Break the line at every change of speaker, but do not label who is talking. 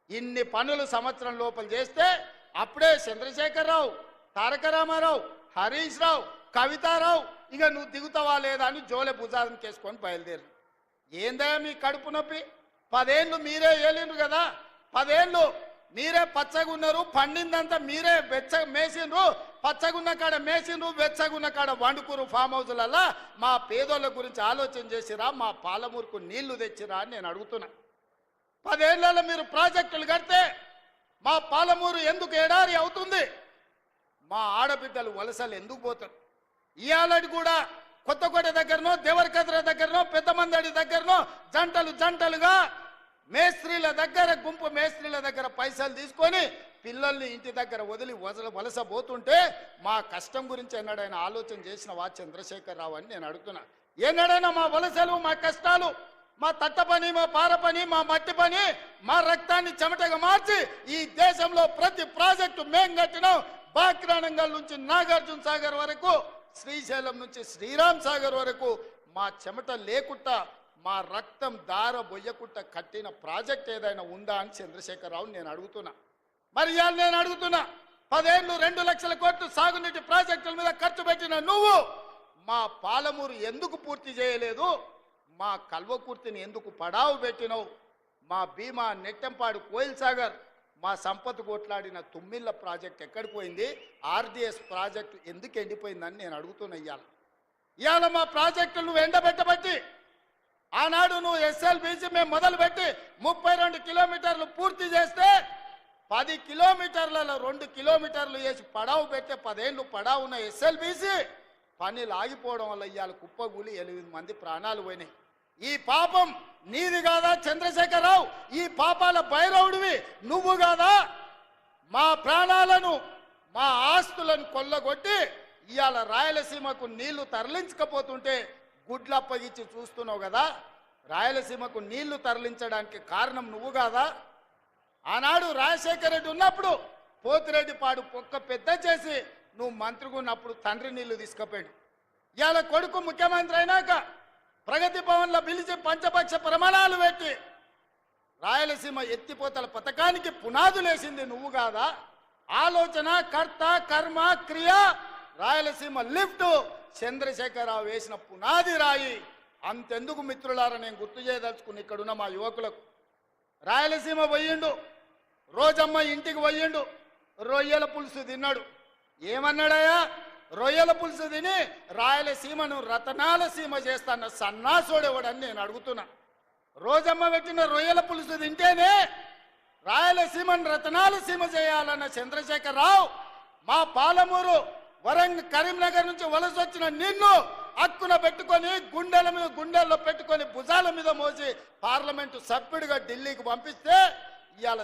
ఇన్ని పనులు సంవత్సరం లోపల చేస్తే అప్పుడే చంద్రశేఖరరావు, తారక రామారావు, హరీష్ రావు, కవితారావు ఇక నువ్వు దిగుతావా లేదా అని జోలె భుజాలను కేసుకొని బయలుదేరు. ఏందా మీ కడుపు నొప్పి? 10 ఏళ్ళు మీరే ఏలిండ్రు కదా, 10 ఏళ్ళు మీరే పచ్చగున్నారు, పండిందంతా మీరే మేసిండ్రు, పచ్చగున్న కాడ మేసిండ్రు, వెచ్చగున్న కాడ వండుకురు ఫామ్ హౌస్లల్లా. మా పేదోళ్ళ గురించి ఆలోచన చేసిరా? మా పాలమూరుకు నీళ్లు తెచ్చిరా అని నేను అడుగుతున్నా. 10 ఏళ్లలో మీరు ప్రాజెక్టులు కడితే మా పాలమూరు ఎందుకు ఎడారి అవుతుంది? మా ఆడబిడ్డలు వలసలు ఎందుకు పోతారు? ఇయాలటి కూడా కొత్తకోట దగ్గరనో, దేవరకద్ర దగ్గరనో, పెద్దమందడి దగ్గరనో జంటలుగా మేస్త్రీల దగ్గర, గుంపు మేస్త్రీల దగ్గర పైసలు తీసుకొని పిల్లల్ని ఇంటి దగ్గర వదిలి వలస పోతుంటే మా కష్టం గురించి ఎన్నడైనా ఆలోచన చేసినవా చంద్రశేఖరరావు అని నేను అడుగుతున్నా. ఎన్నడైనా మా వలసలు, మా కష్టాలు, మా తట్ట పని, మా పార పని, మా మట్టి పని, మా రక్తాన్ని చెమటగా మార్చి ఈ దేశంలో ప్రతి ప్రాజెక్టు మేం కట్టినాం. బాక్రానంగల్ నుంచి నాగార్జున సాగర్ వరకు, శ్రీశైలం నుంచి శ్రీరామ్ సాగర్ వరకు మా చెమట లేకుండా, మా రక్తం దార బొయ్యకుండా కట్టిన ప్రాజెక్ట్ ఏదైనా ఉందా అని చంద్రశేఖరరావు నేను అడుగుతున్నా. మరి ఇవాళ నేను అడుగుతున్నా, 10 ఏళ్ళు 2 లక్షల కోట్లు సాగునీటి ప్రాజెక్టుల మీద ఖర్చు పెట్టిన నువ్వు మా పాలమూరు ఎందుకు పూర్తి చేయలేదు? మా కల్వకుర్తిని ఎందుకు పడావు పెట్టినవు? మా భీమా, నెట్టంపాడు, కోయిల్ సాగర్, మా సంపద కొట్లాడిన తుమ్మిళ్ళ ప్రాజెక్ట్ ఎక్కడికి పోయింది? ఆర్డిఎస్ ప్రాజెక్టు ఎందుకు ఎండిపోయిందని నేను అడుగుతున్నా. ఇవాళ మా ప్రాజెక్టులు నువ్వు ఎండబెట్టబట్టి, ఆనాడు నువ్వు ఎస్ఎల్బీసీ మేము మొదలుపెట్టి 32 కిలోమీటర్లు పూర్తి చేస్తే 10 కిలోమీటర్లలో 2 కిలోమీటర్లు వేసి పడావు పెట్టే 10 ఏళ్ళు పడావున్న ఎస్ఎల్బీసీ పనులు ఆగిపోవడం వల్ల ఇవాళ కుప్పగూలి 8 మంది ప్రాణాలు పోయినాయి. ఈ పాపం నీది కాదా చంద్రశేఖరరావు? ఈ పాపాల భైరవుడివి నువ్వు కాదా? మా ప్రాణాలను, మా ఆస్తులను కొల్లగొట్టి ఇవాళ రాయలసీమకు నీళ్లు తరలించకపోతుంటే గుడ్లు అప్పగించి చూస్తున్నావు కదా. రాయలసీమకు నీళ్లు తరలించడానికి కారణం నువ్వు కాదా? ఆనాడు రాజశేఖర రెడ్డి ఉన్నప్పుడు పోతిరెడ్డి పాడు పొక్క పెద్ద చేసి నువ్వు మంత్రిగా ఉన్నప్పుడు తండ్రి నీళ్లు తీసుకుపోయాడు. ఇవాళ కొడుకు ముఖ్యమంత్రి అయినాక ప్రగతి భవన్లో పిలిచి పంచపక్ష ప్రమాణాలు పెట్టి రాయలసీమ ఎత్తిపోతల పథకానికి పునాదులేసింది నువ్వు కాదా? ఆలోచన, కర్త, కర్మ, క్రియ, రాయలసీమ లిఫ్ట్ చంద్రశేఖరరావు వేసిన పునాది రాయి. అంతెందుకు మిత్రులారా, నేను గుర్తు చేయదలుచుకుని ఇక్కడున్న మా యువకులకు, రాయలసీమ పోయిండు, రోజమ్మ ఇంటికి పోయిండు, రొయ్యల పులుసు తిన్నాడు. ఏమన్నాడయ్యా? రొయ్యల పులుసు తిని రాయలసీమను రతనాల సీమ చేస్తాన్న సన్నాసోడేవాడని నేను అడుగుతున్నా. రోజమ్మ పెట్టిన రొయ్యల పులుసు తింటేనే రాయలసీమను రతనాల సీమ చేయాలన్న చంద్రశేఖరరావు మా పాలమూరు, కరీంనగర్ నుంచి వలస వచ్చిన నిన్ను హక్కున పెట్టుకొని గుండెల్లో పెట్టుకొని భుజాల మీద మోసి పార్లమెంటు సభ్యుడిగా ఢిల్లీకి పంపిస్తే ఇవాళ